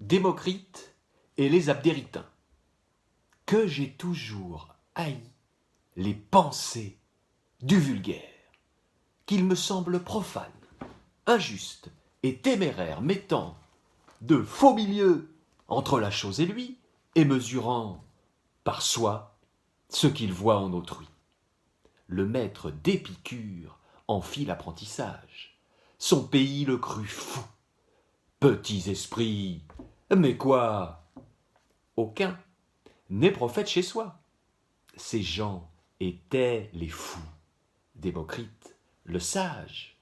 Démocrite et les Abdéritains. Que j'ai toujours haï les pensées du vulgaire, qu'il me semble profane, injuste et téméraire, mettant de faux milieux entre la chose et lui, et mesurant par soi ce qu'il voit en autrui. Le maître d'Épicure en fit l'apprentissage. Son pays le crut fou. Petits esprits, mais quoi? Aucun n'est prophète chez soi. Ces gens étaient les fous. Démocrite, le sage.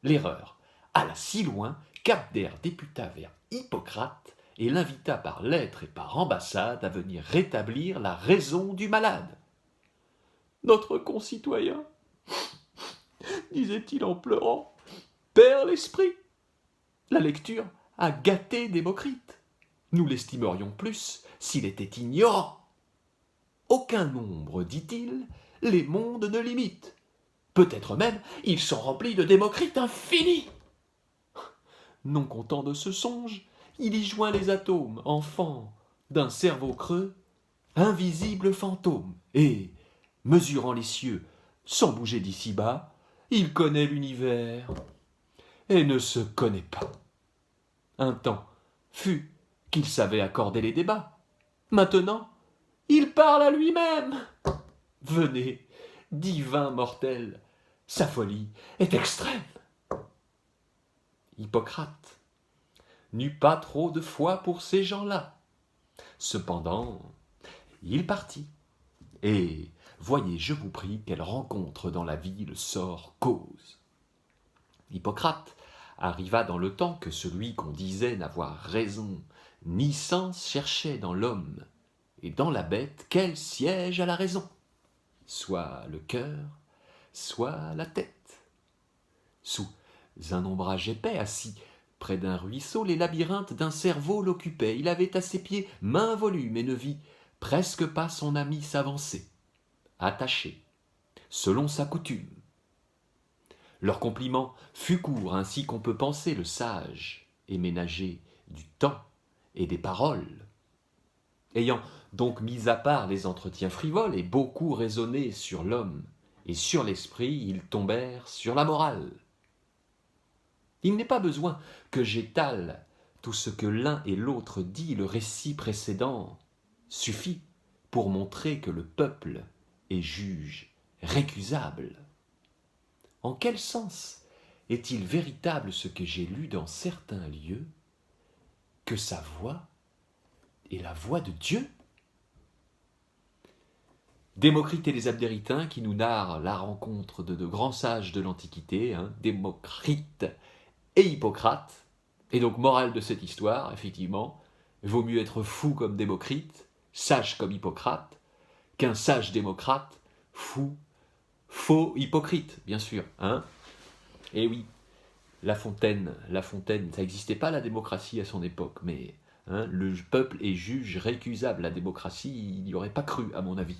L'erreur alla si loin qu'Abdère députa vers Hippocrate et l'invita par lettre et par ambassade à venir rétablir la raison du malade. Notre concitoyen, disait-il en pleurant, perd l'esprit. La lecture a gâté Démocrite. Nous l'estimerions plus s'il était ignorant. Aucun nombre, dit-il, les mondes ne limitent. Peut-être même ils sont remplis de Démocrite infinis. Non content de ce songe, il y joint les atomes, enfants d'un cerveau creux, invisible fantôme, et, mesurant les cieux, sans bouger d'ici-bas, il connaît l'univers et ne se connaît pas. Un temps fut qu'il savait accorder les débats. Maintenant, il parle à lui-même. Venez, divin mortel, sa folie est extrême. Hippocrate n'eut pas trop de foi pour ces gens-là. Cependant, il partit. Et voyez, je vous prie, quelle rencontre dans la vie le sort cause. Hippocrate arriva dans le temps que celui qu'on disait n'avoir raison ni sens cherchait dans l'homme et dans la bête quel siège à la raison, soit le cœur, soit la tête. Sous un ombrage épais assis près d'un ruisseau, les labyrinthes d'un cerveau l'occupaient. Il avait à ses pieds maint volume et ne vit presque pas son ami s'avancer, attaché, selon sa coutume. Leur compliment fut court, ainsi qu'on peut penser le sage et ménager du temps et des paroles. Ayant donc mis à part les entretiens frivoles et beaucoup raisonné sur l'homme et sur l'esprit, ils tombèrent sur la morale. Il n'est pas besoin que j'étale tout ce que l'un et l'autre dit, le récit précédent suffit pour montrer que le peuple est juge récusable. En quel sens est-il véritable ce que j'ai lu dans certains lieux, que sa voix est la voix de Dieu? Démocrite et les Abdéritains qui nous narrent la rencontre de grands sages de l'Antiquité, Démocrite et Hippocrate. Et donc, morale de cette histoire, effectivement, vaut mieux être fou comme Démocrite, sage comme Hippocrate, qu'un sage Démocrate, fou, faux hypocrite, bien sûr. Et oui, La Fontaine, ça n'existait pas la démocratie à son époque, mais le peuple est juge récusable. La démocratie, il n'y aurait pas cru, à mon avis.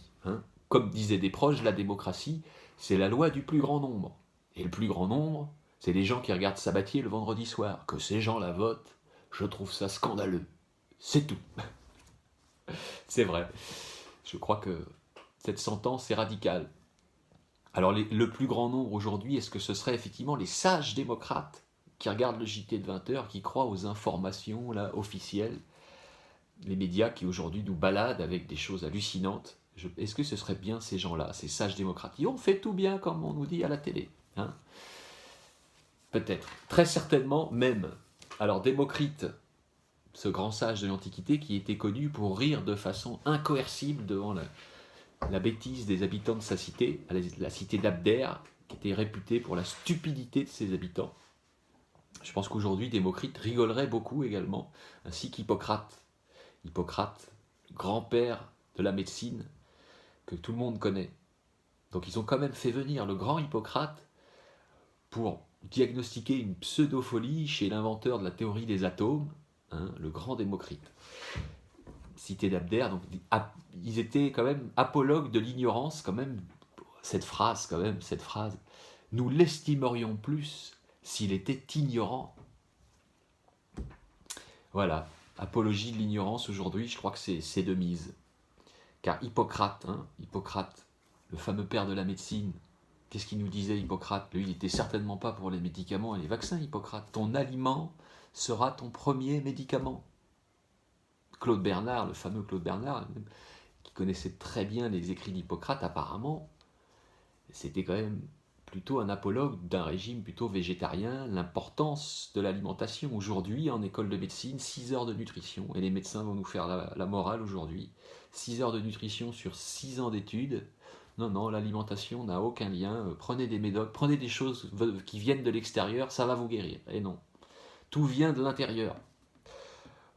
Comme disaient des proches, la démocratie, c'est la loi du plus grand nombre. Et le plus grand nombre, c'est les gens qui regardent Sabatier le vendredi soir. Que ces gens la votent, je trouve ça scandaleux. C'est tout. C'est vrai. Je crois que cette sentence est radicale. Alors le plus grand nombre aujourd'hui, est-ce que ce serait effectivement les sages démocrates qui regardent le JT de 20h, qui croient aux informations là, officielles, les médias qui aujourd'hui nous baladent avec des choses hallucinantes? Est-ce que ce serait bien ces gens-là, ces sages démocrates? On fait tout bien comme on nous dit à la télé. Peut-être, très certainement même. Alors Démocrite, ce grand sage de l'Antiquité qui était connu pour rire de façon incoercible devant la bêtise des habitants de sa cité, la cité d'Abdère, qui était réputée pour la stupidité de ses habitants. Je pense qu'aujourd'hui, Démocrite rigolerait beaucoup également, ainsi qu'Hippocrate. Hippocrate, grand-père de la médecine, que tout le monde connaît. Donc ils ont quand même fait venir le grand Hippocrate pour diagnostiquer une pseudofolie chez l'inventeur de la théorie des atomes, le grand Démocrite. Cité d'Abdère, donc ils étaient quand même apologues de l'ignorance, quand même, cette phrase, nous l'estimerions plus s'il était ignorant. Voilà. apologie de l'ignorance aujourd'hui, je crois que c'est de mise. Car Hippocrate, Hippocrate, le fameux père de la médecine, qu'est-ce qu'il nous disait Hippocrate? Lui, il n'était certainement pas pour les médicaments et les vaccins, Hippocrate. Ton aliment sera ton premier médicament. Claude Bernard, le fameux Claude Bernard, qui connaissait très bien les écrits d'Hippocrate, apparemment, c'était quand même plutôt un apologue d'un régime plutôt végétarien, l'importance de l'alimentation. Aujourd'hui, en école de médecine, 6 heures de nutrition, et les médecins vont nous faire la morale aujourd'hui. 6 heures de nutrition sur 6 ans d'études. Non, non, l'alimentation n'a aucun lien. Prenez des médocs, prenez des choses qui viennent de l'extérieur, ça va vous guérir. Et non, tout vient de l'intérieur.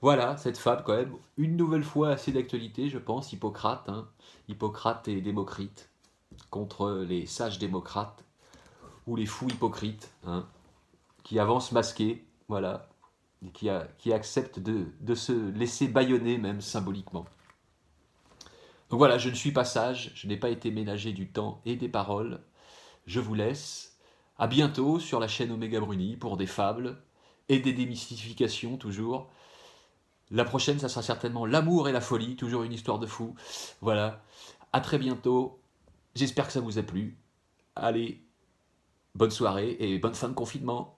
Voilà, cette fable quand même, une nouvelle fois assez d'actualité, je pense, Hippocrate, Hippocrate et Démocrite, contre les sages démocrates, ou les fous hypocrites, qui avancent masqués, voilà, et qui acceptent de se laisser bâillonner même symboliquement. Donc voilà, je ne suis pas sage, je n'ai pas été ménager du temps et des paroles, je vous laisse, à bientôt sur la chaîne Omega Bruni pour des fables et des démystifications toujours. La prochaine, ça sera certainement l'amour et la folie, toujours une histoire de fou. Voilà, à très bientôt, j'espère que ça vous a plu. Allez, bonne soirée et bonne fin de confinement.